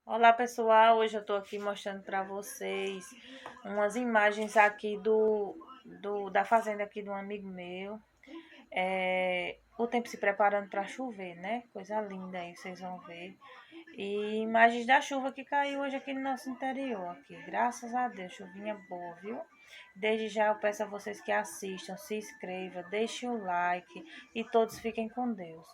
Olá pessoal, hoje eu estou aqui mostrando para vocês umas imagens aqui da fazenda aqui de um amigo meu. O tempo se preparando para chover, né? Coisa linda aí, vocês vão ver. E imagens da chuva que caiu hoje aqui no nosso interior aqui. Graças a Deus, chuvinha boa, viu? Desde já eu peço a vocês que assistam, se inscrevam, deixem o like e todos fiquem com Deus.